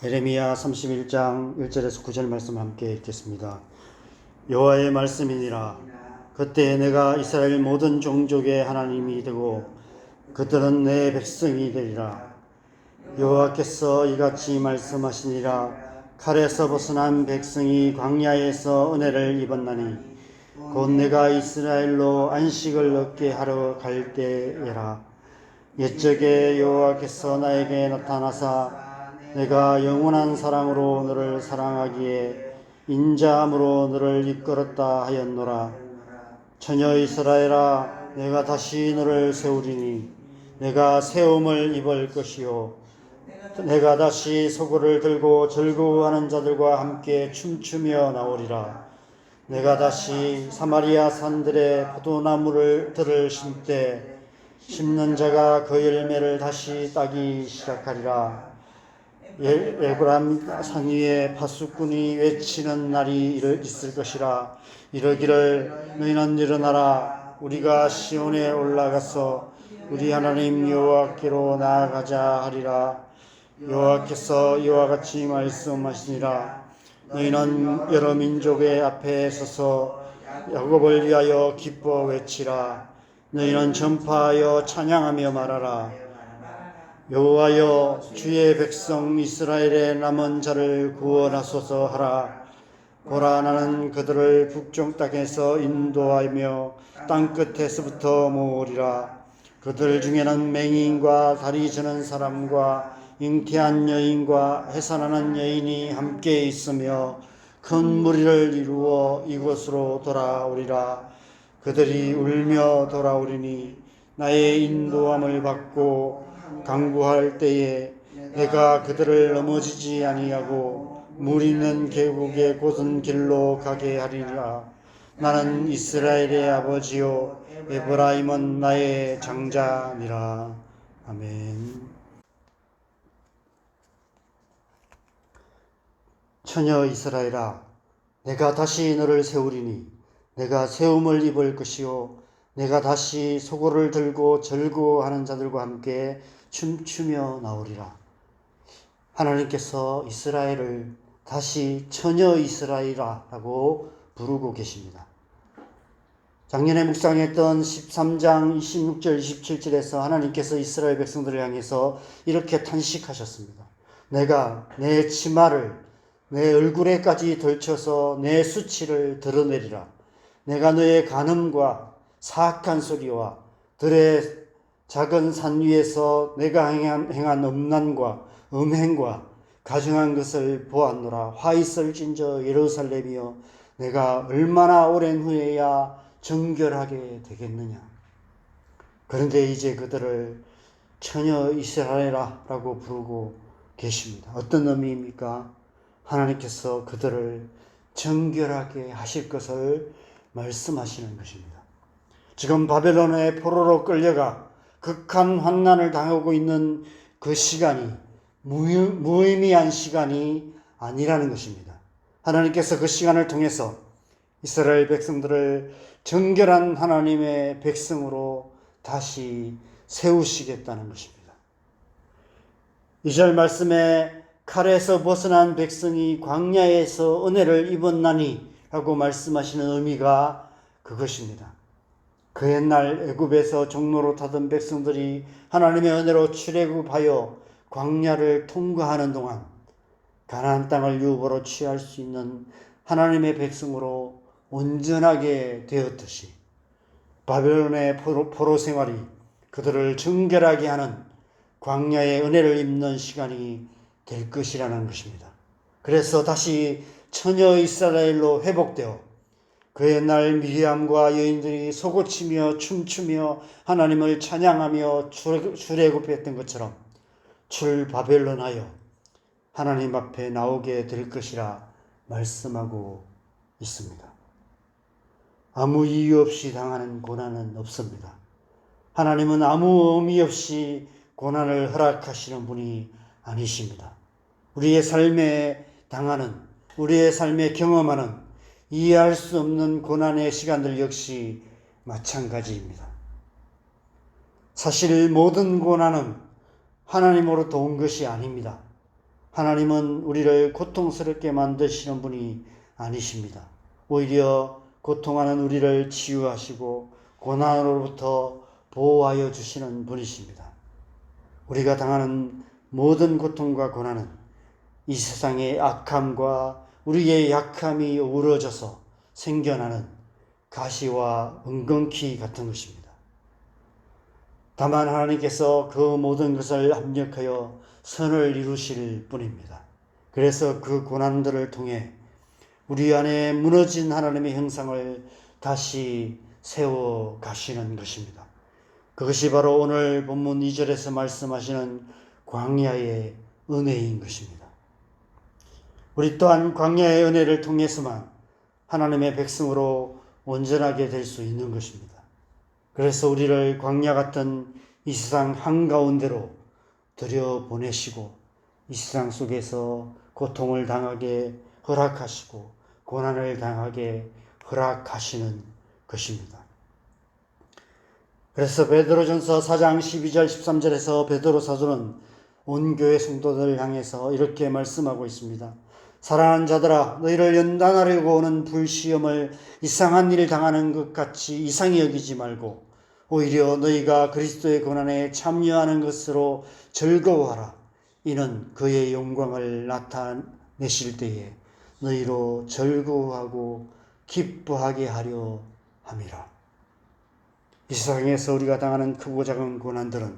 예레미야 31장 1절에서 9절 말씀 함께 읽겠습니다. 여호와의 말씀이니라. 그때 내가 이스라엘 모든 종족의 하나님이 되고 그들은 내 백성이 되리라. 여호와께서 이같이 말씀하시니라. 칼에서 벗어난 백성이 광야에서 은혜를 입었나니 곧 내가 이스라엘로 안식을 얻게 하러 갈 때에라. 옛적에 여호와께서 나에게 나타나사 내가 영원한 사랑으로 너를 사랑하기에 인자함으로 너를 이끌었다 하였노라. 처녀 이스라엘아, 내가 다시 너를 세우리니 내가 세움을 입을 것이요 내가 다시 소고를 들고 즐거워하는 자들과 함께 춤추며 나오리라. 내가 다시 사마리아 산들에 포도나무들을 심되 심는 자가 그 열매를 다시 따기 시작하리라. 에브라임 산 위에 파수꾼이 외치는 날이 있을 것이라. 이러기를 너희는 일어나라. 우리가 시온에 올라가서 우리 하나님 여호와께로 나아가자 하리라. 여호와께서 이와 같이 말씀하시니라. 너희는 여러 민족의 앞에 서서 야곱을 위하여 기뻐 외치라. 너희는 전파하여 찬양하며 말하라. 여호와여, 주의 백성 이스라엘의 남은 자를 구원하소서 하라. 보라, 나는 그들을 북쪽 땅에서 인도하며 땅 끝에서부터 모으리라. 그들 중에는 맹인과 다리 저는 사람과 잉태한 여인과 해산하는 여인이 함께 있으며 큰 무리를 이루어 이곳으로 돌아오리라. 그들이 울며 돌아오리니 나의 인도함을 받고 강구할 때에 내가 그들을 넘어지지 아니하고 물 있는 계곡의 곧은 길로 가게 하리라. 나는 이스라엘의 아버지요 에브라임은 나의 장자니라. 아멘. 처녀 이스라엘아, 내가 다시 너를 세우리니 내가 세움을 입을 것이요 내가 다시 소고를 들고 즐거워하는 자들과 함께 춤추며 나오리라. 하나님께서 이스라엘을 다시 처녀 이스라엘이라고 부르고 계십니다. 작년에 묵상했던 13장 26절 27절에서 하나님께서 이스라엘 백성들을 향해서 이렇게 탄식하셨습니다. 내가 내 치마를 내 얼굴에까지 걸쳐서 내 수치를 드러내리라. 내가 너의 간음과 사악한 소리와 들의 작은 산 위에서 내가 행한 음란과 음행과 가증한 것을 보았노라. 화 있을진저 예루살렘이여, 내가 얼마나 오랜 후에야 정결하게 되겠느냐. 그런데 이제 그들을 처녀 이스라엘이라고 부르고 계십니다. 어떤 의미입니까? 하나님께서 그들을 정결하게 하실 것을 말씀하시는 것입니다. 지금 바벨론의 포로로 끌려가 극한 환난을 당하고 있는 그 시간이 무의미한 시간이 아니라는 것입니다. 하나님께서 그 시간을 통해서 이스라엘 백성들을 정결한 하나님의 백성으로 다시 세우시겠다는 것입니다. 2절 말씀에 칼에서 벗어난 백성이 광야에서 은혜를 입었나니 라고 말씀하시는 의미가 그것입니다. 그 옛날 애굽에서 종로로 타던 백성들이 하나님의 은혜로 출애굽하여 광야를 통과하는 동안 가나안 땅을 유업으로 취할 수 있는 하나님의 백성으로 온전하게 되었듯이 바벨론의 포로 생활이 그들을 정결하게 하는 광야의 은혜를 입는 시간이 될 것이라는 것입니다. 그래서 다시 처녀 이스라엘로 회복되어 그 옛날 미리암과 여인들이 소고치며 춤추며 하나님을 찬양하며 출애굽했던 것처럼 출바벨론하여 하나님 앞에 나오게 될 것이라 말씀하고 있습니다. 아무 이유 없이 당하는 고난은 없습니다. 하나님은 아무 의미 없이 고난을 허락하시는 분이 아니십니다. 우리의 삶에 당하는, 우리의 삶에 경험하는 이해할 수 없는 고난의 시간들 역시 마찬가지입니다. 사실 모든 고난은 하나님으로부터 온 것이 아닙니다. 하나님은 우리를 고통스럽게 만드시는 분이 아니십니다. 오히려 고통하는 우리를 치유하시고 고난으로부터 보호하여 주시는 분이십니다. 우리가 당하는 모든 고통과 고난은 이 세상의 악함과 우리의 약함이 어우러져서 생겨나는 가시와 엉겅퀴 같은 것입니다. 다만 하나님께서 그 모든 것을 합력하여 선을 이루실 뿐입니다. 그래서 그 고난들을 통해 우리 안에 무너진 하나님의 형상을 다시 세워 가시는 것입니다. 그것이 바로 오늘 본문 2절에서 말씀하시는 광야의 은혜인 것입니다. 우리 또한 광야의 은혜를 통해서만 하나님의 백성으로 온전하게 될 수 있는 것입니다. 그래서 우리를 광야 같은 이 세상 한가운데로 들여보내시고 이 세상 속에서 고통을 당하게 허락하시고 고난을 당하게 허락하시는 것입니다. 그래서 베드로전서 4장 12절 13절에서 베드로 사도는 온 교회 성도들을 향해서 이렇게 말씀하고 있습니다. 사랑하는 자들아, 너희를 연단하려고 오는 불시험을 이상한 일을 당하는 것 같이 이상히 여기지 말고 오히려 너희가 그리스도의 고난에 참여하는 것으로 즐거워하라. 이는 그의 영광을 나타내실 때에 너희로 즐거워하고 기뻐하게 하려 함이라. 이 세상에서 우리가 당하는 크고 작은 고난들은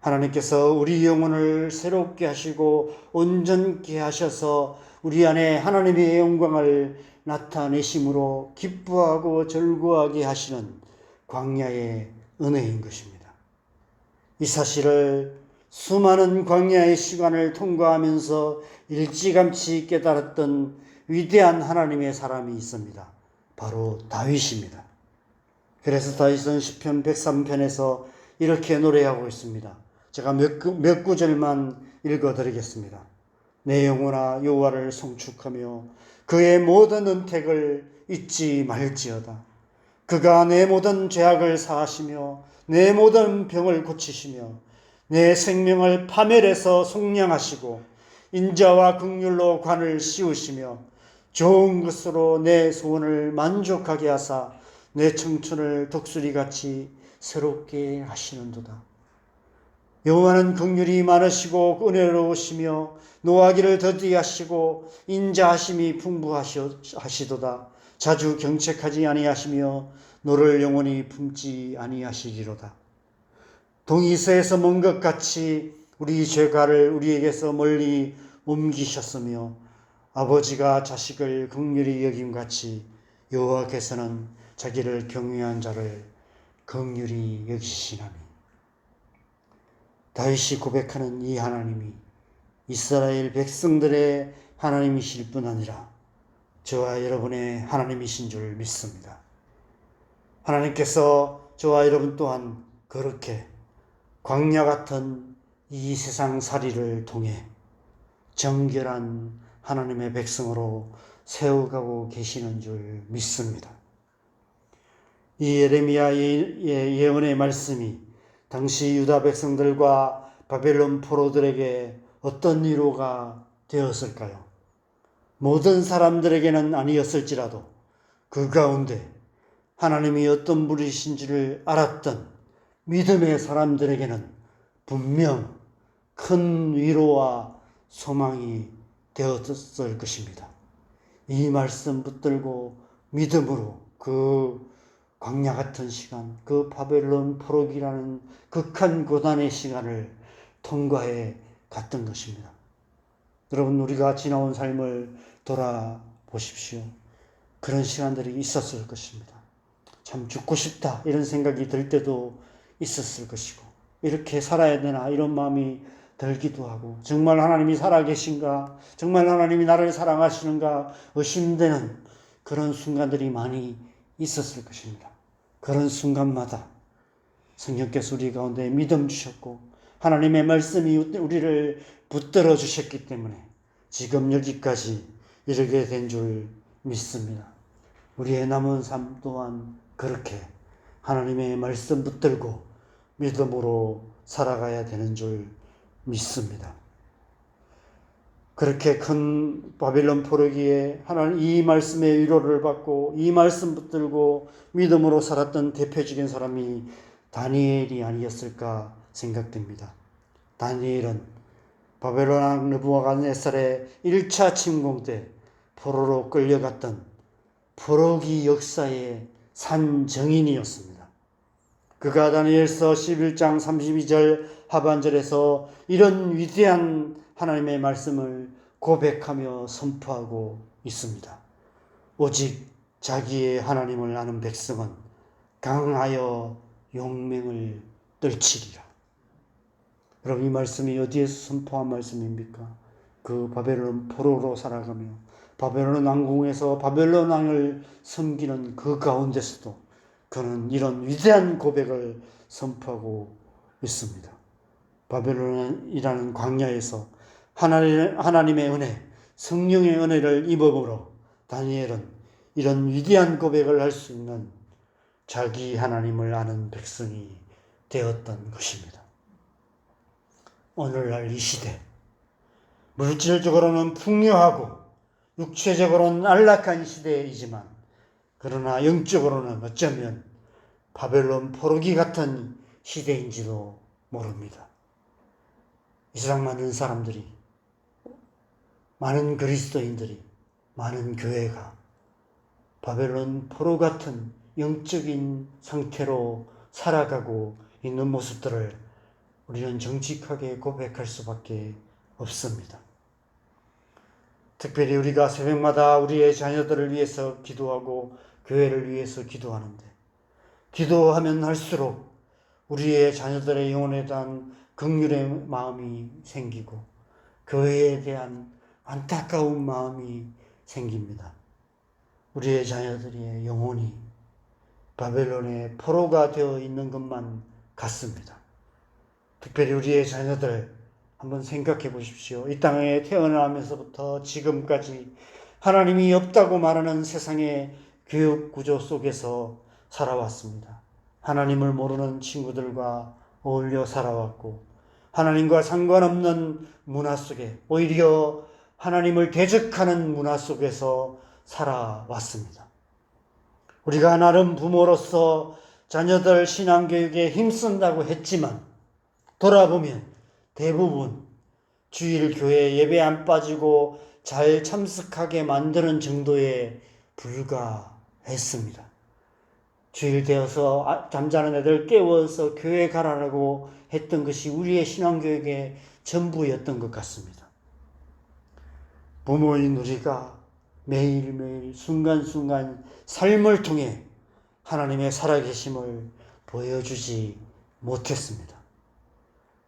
하나님께서 우리 영혼을 새롭게 하시고 온전케 하셔서 우리 안에 하나님의 영광을 나타내심으로 기뻐하고 즐거워하게 하시는 광야의 은혜인 것입니다. 이 사실을 수많은 광야의 시간을 통과하면서 일찌감치 깨달았던 위대한 하나님의 사람이 있습니다. 바로 다윗입니다. 그래서 다윗은 시편 103편에서 이렇게 노래하고 있습니다. 제가 몇 구절만 읽어드리겠습니다. 내 영혼아 여호와를 송축하며 그의 모든 은택을 잊지 말지어다. 그가 내 모든 죄악을 사하시며 내 모든 병을 고치시며 내 생명을 파멸해서 속량하시고 인자와 긍휼로 관을 씌우시며 좋은 것으로 내 소원을 만족하게 하사 내 청춘을 독수리같이 새롭게 하시는도다. 여호와는 긍휼이 많으시고 은혜로우시며 노하기를 더디하시고 인자하심이 풍부하시도다. 자주 경책하지 아니하시며 너를 영원히 품지 아니하시리로다. 동이서에서 먼 것 같이 우리 죄가를 우리에게서 멀리 옮기셨으며 아버지가 자식을 긍휼히 여김같이 여호와께서는 자기를 경외한 자를 긍휼히 여기시나니. 다윗이 고백하는 이 하나님이 이스라엘 백성들의 하나님이실 뿐 아니라 저와 여러분의 하나님이신 줄 믿습니다. 하나님께서 저와 여러분 또한 그렇게 광야 같은 이 세상 살이를 통해 정결한 하나님의 백성으로 세워가고 계시는 줄 믿습니다. 이 예레미야의 예언의 말씀이 당시 유다 백성들과 바벨론 포로들에게 어떤 위로가 되었을까요? 모든 사람들에게는 아니었을지라도 그 가운데 하나님이 어떤 분이신지를 알았던 믿음의 사람들에게는 분명 큰 위로와 소망이 되었을 것입니다. 이 말씀 붙들고 믿음으로 그 광야 같은 시간, 그 바벨론 포로기라는 극한 고난의 시간을 통과해 갔던 것입니다. 여러분, 우리가 지나온 삶을 돌아보십시오. 그런 시간들이 있었을 것입니다. 참 죽고 싶다 이런 생각이 들 때도 있었을 것이고 이렇게 살아야 되나 이런 마음이 들기도 하고 정말 하나님이 살아계신가, 정말 하나님이 나를 사랑하시는가 의심되는 그런 순간들이 많이 있었을 것입니다. 그런 순간마다 성령께서 우리 가운데 믿음 주셨고 하나님의 말씀이 우리를 붙들어 주셨기 때문에 지금 여기까지 이르게 된 줄 믿습니다. 우리의 남은 삶 또한 그렇게 하나님의 말씀 붙들고 믿음으로 살아가야 되는 줄 믿습니다. 그렇게 큰 바벨론 포로기에 하나님 이 말씀의 위로를 받고 이 말씀 붙들고 믿음으로 살았던 대표적인 사람이 다니엘이 아니었을까 생각됩니다. 다니엘은 바벨론 왕 느부갓네살의 1차 침공 때 포로로 끌려갔던 포로기 역사의 산정인이었습니다. 그가 다니엘서 11장 32절 하반절에서 이런 위대한 하나님의 말씀을 고백하며 선포하고 있습니다. 오직 자기의 하나님을 아는 백성은 강하여 용맹을 떨치리라. 여러분, 이 말씀이 어디에서 선포한 말씀입니까? 그 바벨론 포로로 살아가며 바벨론 왕궁에서 바벨론 왕을 섬기는 그 가운데서도 그는 이런 위대한 고백을 선포하고 있습니다. 바벨론이라는 광야에서 하나님의 은혜, 성령의 은혜를 입음으로 다니엘은 이런 위대한 고백을 할 수 있는 자기 하나님을 아는 백성이 되었던 것입니다. 오늘날 이 시대, 물질적으로는 풍요하고 육체적으로는 안락한 시대이지만 그러나 영적으로는 어쩌면 바벨론 포로기 같은 시대인지도 모릅니다. 이 세상 많은 사람들이, 많은 그리스도인들이, 많은 교회가 바벨론 포로 같은 영적인 상태로 살아가고 있는 모습들을 우리는 정직하게 고백할 수밖에 없습니다. 특별히 우리가 새벽마다 우리의 자녀들을 위해서 기도하고 교회를 위해서 기도하는데, 기도하면 할수록 우리의 자녀들의 영혼에 대한 긍휼의 마음이 생기고 교회에 대한 안타까운 마음이 생깁니다. 우리의 자녀들의 영혼이 바벨론의 포로가 되어 있는 것만 같습니다. 특별히 우리의 자녀들 한번 생각해 보십시오. 이 땅에 태어나면서부터 지금까지 하나님이 없다고 말하는 세상의 교육 구조 속에서 살아왔습니다. 하나님을 모르는 친구들과 어울려 살아왔고 하나님과 상관없는 문화 속에, 오히려 하나님을 대적하는 문화 속에서 살아왔습니다. 우리가 나름 부모로서 자녀들 신앙교육에 힘쓴다고 했지만 돌아보면 대부분 주일 교회 예배 안 빠지고 잘 참석하게 만드는 정도에 불과했습니다. 주일 되어서 잠자는 애들 깨워서 교회 가라라고 했던 것이 우리의 신앙교육의 전부였던 것 같습니다. 부모인 우리가 매일매일 순간순간 삶을 통해 하나님의 살아계심을 보여주지 못했습니다.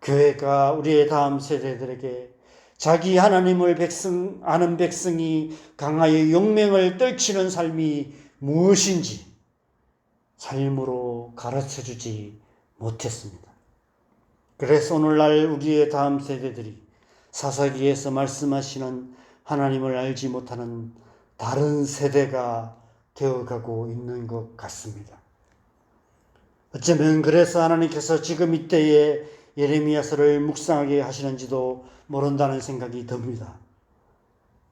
교회가 우리의 다음 세대들에게 자기 하나님을 아는 백성이 강하여 용맹을 떨치는 삶이 무엇인지 삶으로 가르쳐주지 못했습니다. 그래서 오늘날 우리의 다음 세대들이 사사기에서 말씀하시는 하나님을 알지 못하는 다른 세대가 되어가고 있는 것 같습니다. 어쩌면 그래서 하나님께서 지금 이때에 예레미야서를 묵상하게 하시는지도 모른다는 생각이 듭니다.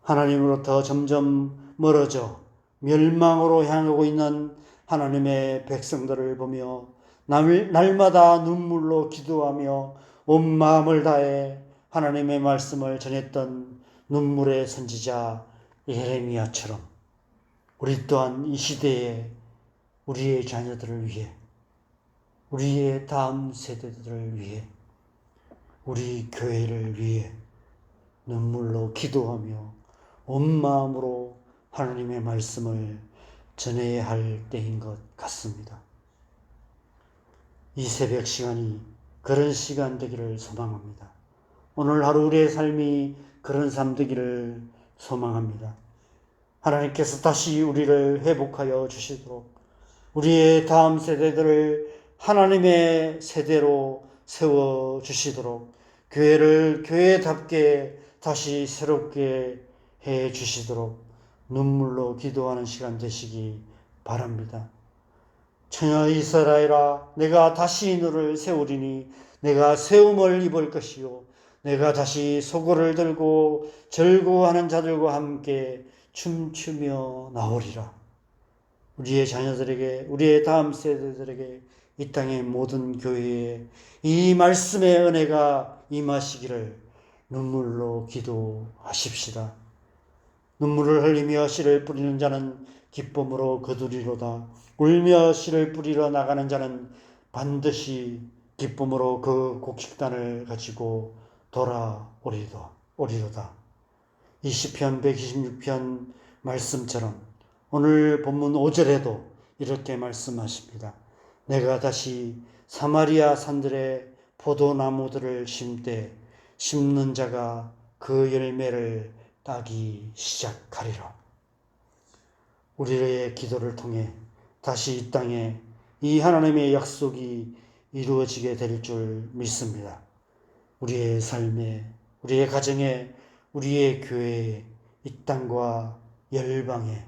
하나님으로부터 점점 멀어져 멸망으로 향하고 있는 하나님의 백성들을 보며 날마다 눈물로 기도하며 온 마음을 다해 하나님의 말씀을 전했던 눈물의 선지자 예레미야처럼 우리 또한 이 시대에 우리의 자녀들을 위해, 우리의 다음 세대들을 위해, 우리 교회를 위해 눈물로 기도하며 온 마음으로 하나님의 말씀을 전해야 할 때인 것 같습니다. 이 새벽 시간이 그런 시간 되기를 소망합니다. 오늘 하루 우리의 삶이 그런 삶 되기를 소망합니다. 하나님께서 다시 우리를 회복하여 주시도록, 우리의 다음 세대들을 하나님의 세대로 세워 주시도록, 교회를 교회답게 다시 새롭게 해 주시도록 눈물로 기도하는 시간 되시기 바랍니다. 처녀 이스라엘아, 내가 다시 너를 세우리니 내가 세움을 입을 것이요 내가 다시 소고를 들고 절구하는 자들과 함께 춤추며 나오리라. 우리의 자녀들에게, 우리의 다음 세대들에게, 이 땅의 모든 교회에 이 말씀의 은혜가 임하시기를 눈물로 기도하십시다. 눈물을 흘리며 씨를 뿌리는 자는 기쁨으로 거두리로다. 울며 씨를 뿌리러 나가는 자는 반드시 기쁨으로 그 곡식단을 가지고 돌아오리로다. 이 시편 126편 말씀처럼 오늘 본문 5절에도 이렇게 말씀하십니다. 내가 다시 사마리아 산들의 포도나무들을 심되 심는 자가 그 열매를 따기 시작하리라. 우리의 기도를 통해 다시 이 땅에 이 하나님의 약속이 이루어지게 될 줄 믿습니다. 우리의 삶에, 우리의 가정에, 우리의 교회에, 이 땅과 열방에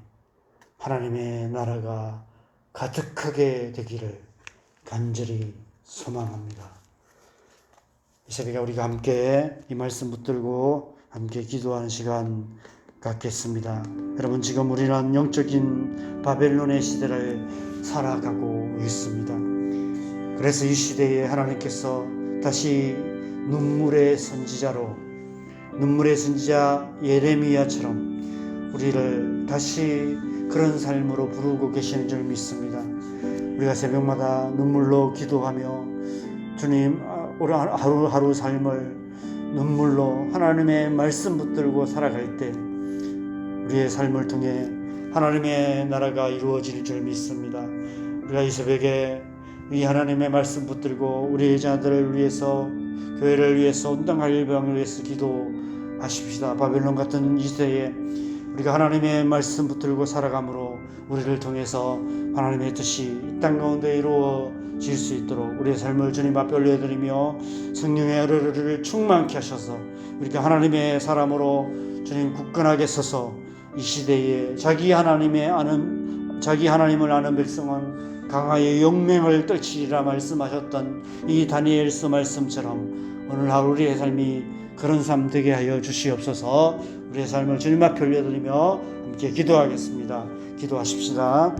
하나님의 나라가 가득하게 되기를 간절히 소망합니다. 이 새벽에 우리가 함께 이 말씀 붙들고 함께 기도하는 시간 갖겠습니다. 여러분, 지금 우리는 영적인 바벨론의 시대를 살아가고 있습니다. 그래서 이 시대에 하나님께서 다시 눈물의 선지자 예레미야처럼 우리를 다시 그런 삶으로 부르고 계시는 줄 믿습니다. 우리가 새벽마다 눈물로 기도하며 주님, 하루하루 삶을 눈물로 하나님의 말씀 붙들고 살아갈 때 우리의 삶을 통해 하나님의 나라가 이루어질 줄 믿습니다. 우리가 이 새벽에 이 하나님의 말씀 붙들고 우리의 자들을 위해서, 교회를 위해서, 온 땅 열방을 위해서 기도하십시다. 바벨론 같은 이 시대에 우리가 하나님의 말씀 붙들고 살아감으로 우리를 통해서 하나님의 뜻이 이 땅 가운데 이루어질 수 있도록 우리의 삶을 주님 앞에 올려드리며 성령의 은혜를 충만케 하셔서 우리가 하나님의 사람으로 주님 굳건하게 서서 이 시대에 자기 하나님을 아는 백성은 강하여 용맹을 떨치리라 말씀하셨던 이 다니엘서 말씀처럼 오늘 하루 우리의 삶이 그런 삶 되게 하여 주시옵소서. 우리의 삶을 주님 앞에 올려드리며 함께 기도하겠습니다. 기도하십시다.